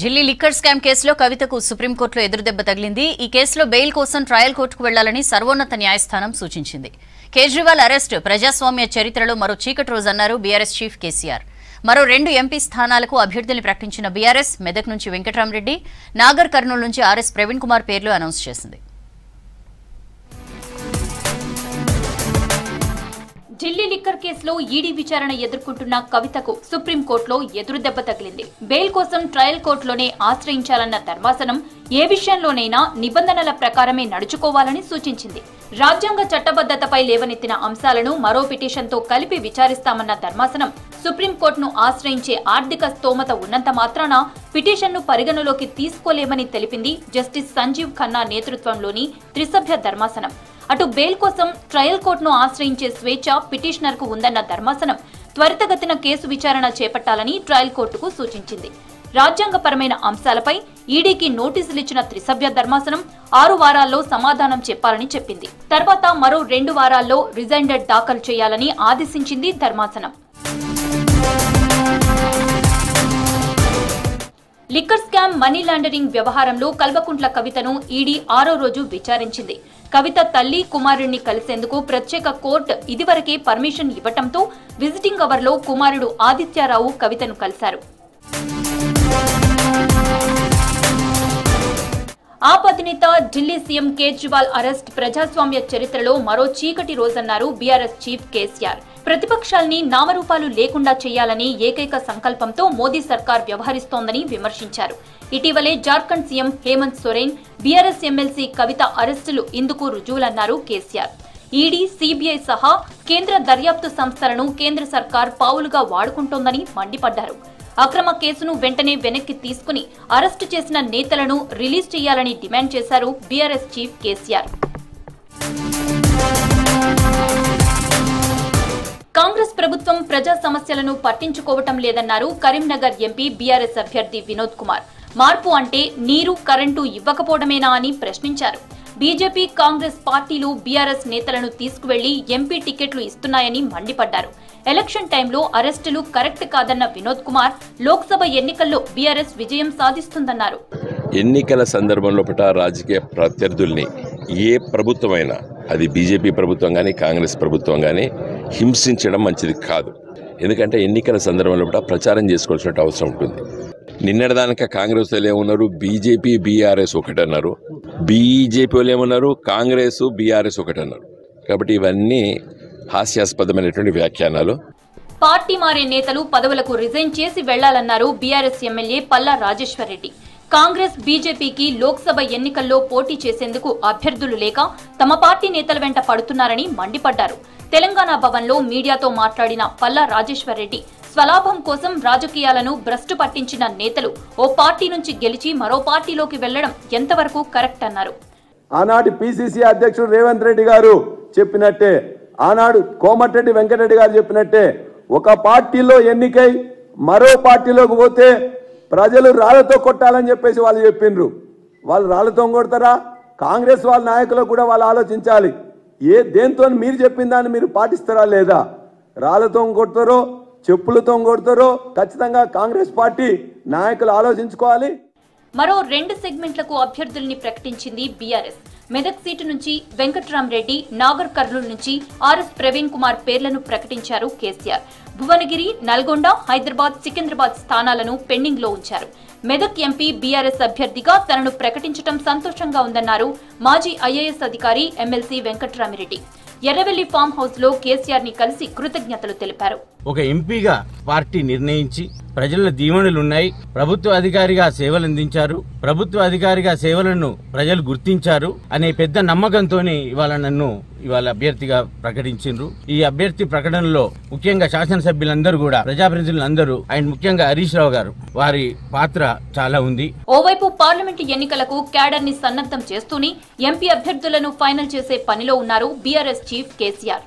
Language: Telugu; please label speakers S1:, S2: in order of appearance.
S1: ఢిల్లీ లిక్కర్ స్కామ్ కేసులో కవితకు సుప్రీంకోర్టులో ఎదురుదెబ్బ తగిలింది. ఈ కేసులో బెయిల్ కోసం ట్రయల్ కోర్టుకు వెళ్లాలని సర్వోన్నత న్యాయస్థానం సూచించింది. కేజ్రీవాల్ అరెస్ట్ ప్రజాస్వామ్య చరిత్రలో మరో చీకటి రోజన్నారు బీఆర్ఎస్ చీఫ్ కేసీఆర్. మరో 2 ఎంపీ స్థానాలకు అభ్యర్థుల్ని ప్రకటించిన బీఆర్ఎస్ మెదక్ నుంచి వెంకట్రామరెడ్డి, నాగర్ కర్నూలు నుంచి ఆర్ఎస్ ప్రవీణ్ కుమార్ పేర్లు అనౌన్స్ చేసింది.
S2: ఢిల్లీ లిక్కర్ కేసులో ఈడీ విచారణ ఎదుర్కొంటున్న కవితకు సుప్రీంకోర్టులో ఎదురుదెబ్బ తగిలింది. బెయిల్ కోసం ట్రయల్ కోర్టులోనే ఆశ్రయించాలన్న ధర్మాసనం ఏ విషయంలోనైనా నిబంధనల ప్రకారమే నడుచుకోవాలని సూచించింది. రాజ్యాంగ చట్టబద్దతపై లేవనెత్తిన అంశాలను మరో పిటిషన్తో కలిపి విచారిస్తామన్న ధర్మాసనం సుప్రీంకోర్టును ఆశ్రయించే ఆర్థిక స్తోమత ఉన్నంత మాత్రాన పిటిషన్ను పరిగణలోకి తీసుకోలేమని తెలిపింది జస్టిస్ సంజీవ్ ఖన్నా నేతృత్వంలోని త్రిసభ్య ధర్మాసనం. అటు బెయిల్ కోసం ట్రయల్ కోర్టును ఆశ్రయించే స్వేచ్ఛ పిటిషనర్ కు ఉందన్న ధర్మాసనం త్వరితగతిన కేసు విచారణ చేపట్టాలని ట్రయల్ కోర్టుకు సూచించింది. రాజ్యాంగపరమైన అంశాలపై ఈడీకి నోటీసులిచ్చిన త్రిసభ్య ధర్మాసనం 6 వారాల్లో సమాధానం చెప్పాలని చెప్పింది. తర్వాత మరో 2 వారాల్లో రిజైండర్ దాఖలు చేయాలని ఆదేశించింది ధర్మాసనం. లిక్కర్ స్కామ్ మనీ లాండరింగ్ వ్యవహారంలో కల్వకుంట్ల కవితను ఈడీ 6వ రోజు విచారించింది. కవిత తల్లి కుమారుడిని కలిసేందుకు ప్రత్యేక కోర్టు ఇదివరకే పర్మిషన్ ఇవ్వటంతో విజిటింగ్ అవర్లో కుమారుడు ఆదిత్యారావు కవితను కలిశారు. ఆప్ అధినేత ఢిల్లీ సీఎం కేజ్రీవాల్ అరెస్ట్ ప్రజాస్వామ్య చరిత్రలో మరో చీకటి రోజన్నారు బీఆర్ఎస్ చీఫ్ కేసీఆర్. ప్రతిపక్షాల్ని నామరూపాలు లేకుండా చేయాలని ఏకైక సంకల్పంతో మోదీ సర్కార్ వ్యవహరిస్తోందని విమర్శించారు. ఇటీవలే Jharkhand CM Hemant Soren, BRS MLC Kavitha అరెస్టులు ఇందుకు రుజువులన్నారు కేసీఆర్. ఈడీ, సీబీఐ సహా కేంద్ర దర్యాప్తు సంస్థలను కేంద్ర సర్కార్ పావులుగా వాడుకుంటోందని మండిపడ్డారు. అక్రమ కేసును వెంటనే వెనక్కి తీసుకుని అరెస్టు చేసిన నేతలను రిలీజ్ చేయాలని డిమాండ్ చేశారు బీఆర్ఎస్ చీఫ్ కేసీఆర్. కాంగ్రెస్ ప్రభుత్వం ప్రజా సమస్యలను పట్టించుకోవటం లేదన్నారు కరీంనగర్ ఎంపీ బీఆర్ఎస్ అభ్యర్థి వినోద్ కుమార్. మార్పు అంటే నీరు, కరెంటు ఇవ్వకపోవడమేనా అని ప్రశ్నించారు. బీజేపీ, కాంగ్రెస్ పార్టీలు బీఆర్ఎస్ నేతలను తీసుకువెళ్లి ఎంపీ టికెట్లు ఇస్తున్నాయని మండిపడ్డారు. ఎలక్షన్ టైంలో అరెస్టులు కరెక్ట్ కాదన్న వినోద్ కుమార్ లోక్సభ ఎన్నికల్లో బీఆర్ఎస్ విజయం సాధిస్తుందన్నారు.
S3: ఎన్నికల సందర్భంలో రాజకీయ ప్రత్యర్థుల్ని ఏ ప్రభుత్వమైనా, అది బీజేపీ ప్రభుత్వం కానీ కాంగ్రెస్ ప్రభుత్వం కానీ హింసించడం మంచిది కాదు. ఎందుకంటే ఎన్నికల సందర్భంలో ప్రచారం చేసుకోవాల్సిన అవసరం ఉంటుంది. నిన్నటిదానిక కాంగ్రెస్ వాళ్ళు ఏమన్నారు, బీజేపీ బీఆర్ఎస్ ఒకటన్నారు, బీజేపీ వాళ్ళు ఏమన్నారు, కాంగ్రెస్ బీఆర్ఎస్ ఒకటన్నారు. కాబట్టి ఇవన్నీ హాస్యాస్పదమైనటువంటి వ్యాఖ్యానాలు.
S2: పార్టీ మారే నేతలు పదవులకు రిజైన్ చేసి వెళ్లాలన్నారు బీఆర్ఎస్ ఎమ్మెల్యే పల్లా రాజేశ్వరరెడ్డి. కాంగ్రెస్, బీజేపీకి లోక్సభ ఎన్నికల్లో పోటీ చేసేందుకు అభ్యర్థులు లేక తమ పార్టీ నేతల వెంట పడుతున్నారని మండిపడ్డారు. తెలంగాణ భవన్లో మీడియాతో మాట్లాడిన పల్లా రాజేశ్వరరెడ్డి స్వలాభం కోసం రాజకీయాలను భ్రష్టు పట్టించిన నేతలు ఓ పార్టీ నుంచి గెలిచి మరో పార్టీలోకి వెళ్లడం ఎంతవరకు కరెక్ట్ అన్నారు.
S4: ఆనాటి పిసిసి అధ్యక్షుడు రేవంత్ రెడ్డి గారు చెప్పినట్టే, ఆనాడు కోమటిరెడ్డి వెంకటరెడ్డి గారు చెప్పినట్టే, ఒక పార్టీలో ఎన్నికై మరో పార్టీలోకి పోతే ప్రజలు రాళ్లతో కొట్టాలని చెప్పేసి వాళ్ళు చెప్పిండ్రు. వాళ్ళు రాళ్లతో కొడతారా? కాంగ్రెస్ వాళ్ళ నాయకులకు కూడా వాళ్ళు ఆలోచించాలి. దేంతో మీరు చెప్పిన దాన్ని మీరు పాటిస్తారా లేదా? రాళ్లతో కొడతారో చెప్పులతో కొడతారో ఖచ్చితంగా కాంగ్రెస్ పార్టీ నాయకులు ఆలోచించుకోవాలి.
S2: మరో 2 సెగ్మెంట్లకు అభ్యర్థుల్ని ప్రకటించింది బీఆర్ఎస్. మెదక్ సీటు నుంచి వెంకట్రామరెడ్డి, నాగర్ కర్నూలు నుంచి ఆర్ఎస్ ప్రవీణ్ కుమార్ పేర్లను ప్రకటించారు కేసీఆర్. భువనగిరి, నల్గొండ, హైదరాబాద్, సికింద్రాబాద్ స్థానాలను పెండింగ్ లో ఉంచారు. మెదక్ ఎంపీ బీఆర్ఎస్ అభ్యర్థిగా తనను ప్రకటించడం సంతోషంగా ఉందన్నారు మాజీ ఐఏఎస్ అధికారి MLC Venkatramareddy. Erravelli farm house లో కేసీఆర్ ని కలిసి కృతజ్ఞతలు తెలిపారు.
S5: ఒక ఎంపీగా పార్టీ నిర్ణయించి ప్రజల దీవెనలున్నాయి. ప్రభుత్వ అధికారిగా సేవలు అందించారు. ప్రభుత్వ అధికారిగా సేవలను ప్రజలు గుర్తించారు అనే పెద్ద నమ్మకంతోనే ఇవాళ అభ్యర్థిగా ప్రకటించారు. ఈ అభ్యర్థి ప్రకటనలో ముఖ్యంగా శాసనసభ్యులందరూ కూడా, ప్రజాప్రతినిధులందరూ అండ్ ముఖ్యంగా హరీష్ రావు గారు వారి పాత్ర చాలా ఉంది.
S2: ఓవైపు పార్లమెంటు ఎన్నికలకు క్యాడర్ ని సన్నద్ధం చేస్తూనే ఎంపీ అభ్యర్థులను ఫైనల్ చేసే పనిలో ఉన్నారు బీఆర్ఎస్ చీఫ్ కేసీఆర్.